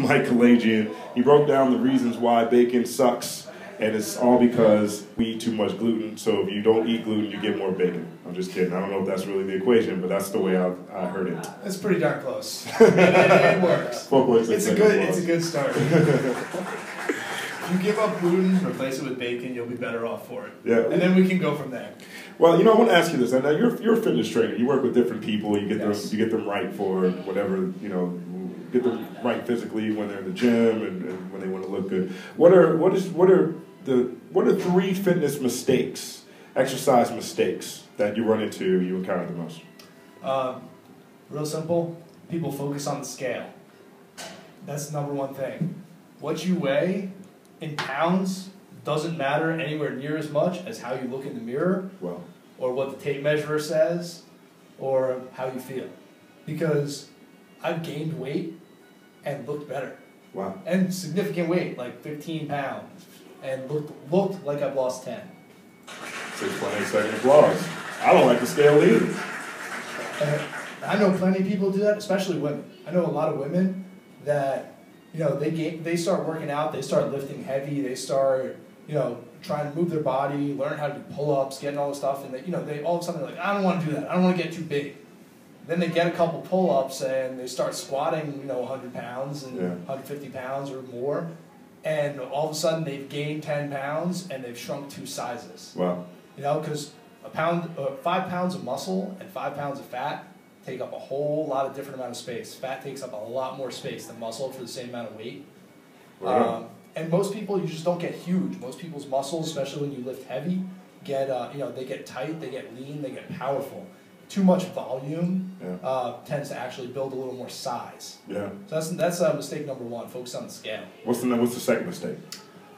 Mike Kalajian. He broke down the reasons why bacon sucks, and it's all because we eat too much gluten. So if you don't eat gluten, you get more bacon. I'm just kidding. I don't know if that's really the equation, but that's the way I heard it. It's pretty darn close. It works. It's a good start. If you give up gluten, replace it with bacon, you'll be better off for it. Yeah. And then we can go from there. Well, I want to ask you this. I know you're a fitness trainer. You work with different people. You get them right for whatever, get them right physically when they're in the gym and when they want to look good. What are 3 fitness mistakes, exercise mistakes that you run into, you encounter the most? Real simple. People focus on the scale. That's the number one thing. What you weigh in pounds doesn't matter anywhere near as much as how you look in the mirror, or what the tape measure says, or how you feel. Because I've gained weight and looked better. Wow. And significant weight, like 15 pounds, and looked like I've lost 10. 6.8-second applause. I don't like the scale either. I know plenty of people do that, especially women. I know a lot of women that, they start working out, they start lifting heavy, they start, trying to move their body, learn how to do pull-ups, getting all this stuff, and they all of a sudden they're like, I don't want to do that, I don't want to get too big. Then they get a couple pull-ups and they start squatting, 100 pounds and 150 pounds or more, and all of a sudden they've gained 10 pounds and they've shrunk 2 sizes. Wow. Because 5 pounds of muscle and 5 pounds of fat take up a whole lot of different amount of space. Fat takes up a lot more space than muscle for the same amount of weight. And most people, you just don't get huge. Most people's muscles, especially when you lift heavy, they get tight, they get lean, they get powerful. Too much volume tends to actually build a little more size. Yeah. So that's mistake number 1. Focus on the scale. What's the second mistake?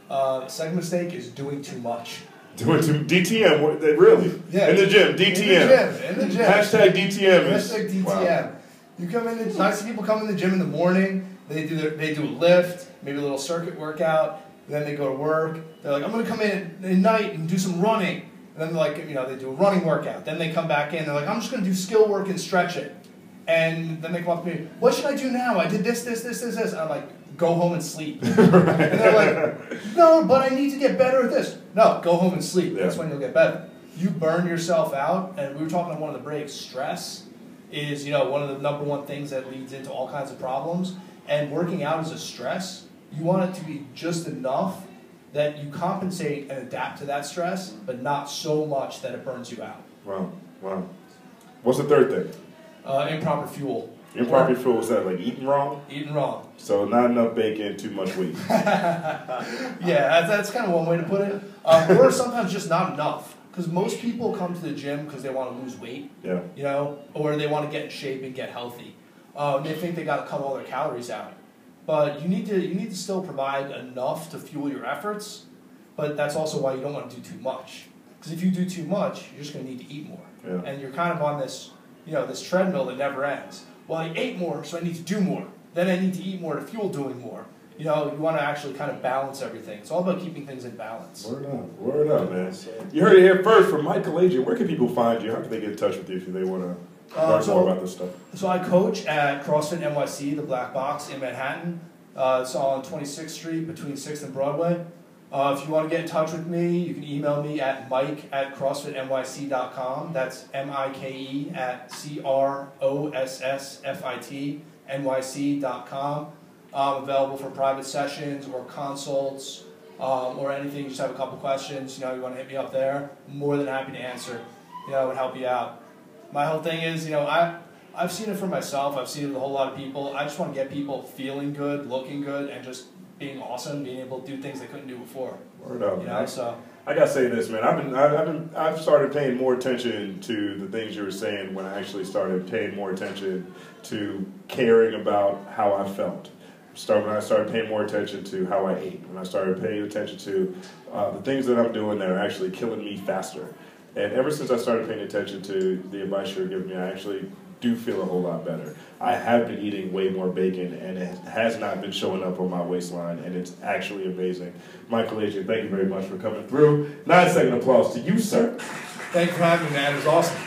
The second mistake is doing too much. Doing too DTM, really? Yeah. In the gym, DTM. In the gym. Hashtag DTM. Hashtag DTM. Wow. You come in. Nice people come in the gym in the morning. They do a lift, maybe a little circuit workout. Then they go to work. They're like, I'm going to come in at night and do some running. And then they do a running workout. Then they come back in. They're like, I'm just going to do skill work and stretch it. And then they come up to me, what should I do now? I did this. I'm like, go home and sleep. Right. And they're like, no, but I need to get better at this. No, go home and sleep. Yeah. That's when you'll get better. You burn yourself out. And we were talking on one of the breaks, stress is one of the number 1 things that leads into all kinds of problems. And working out is a stress. You want it to be just enough that you compensate and adapt to that stress, but not so much that it burns you out. Wow. What's the third thing? Improper fuel. Improper fuel, is that like eating wrong? Eating wrong. So not enough bacon, too much wheat. Yeah, that's kind of one way to put it. Or sometimes just not enough. Because most people come to the gym because they want to lose weight, or they want to get in shape and get healthy. They think they got to cut all their calories out. But you need to still provide enough to fuel your efforts, but that's also why you don't want to do too much. Because if you do too much, you're just going to need to eat more. Yeah. And you're kind of on this, this treadmill that never ends. Well, I ate more, so I need to do more. Then I need to eat more to fuel doing more. You want to actually kind of balance everything. It's all about keeping things in balance. Word up, man. You heard it here first from Mike Kalajian. Where can people find you? How can they get in touch with you if they want to learn more about this stuff? So I coach at CrossFit NYC, the Black Box in Manhattan. It's on 26th Street between 6th and Broadway. If you want to get in touch with me, you can email me at mike@crossfitnyc.com. That's MIKE at CROSSFIT NYC.com. Available for private sessions or consults or anything. You just have a couple questions. You want to hit me up there. I'm more than happy to answer. And help you out. My whole thing is, I've seen it for myself. I've seen it with a whole lot of people. I just want to get people feeling good, looking good, and just being awesome, being able to do things they couldn't do before. Word up, So I gotta say this, man. I've started paying more attention to the things you were saying when I actually started paying more attention to caring about how I felt. When I started paying more attention to how I ate. When I started paying attention to the things that I'm doing that are actually killing me faster. And ever since I started paying attention to the advice you're giving me, I actually do feel a whole lot better. I have been eating way more bacon, and it has not been showing up on my waistline, and it's actually amazing. Mike Kalajian, thank you very much for coming through. 9-second applause to you, sir. Thank you for having me, man. It was awesome.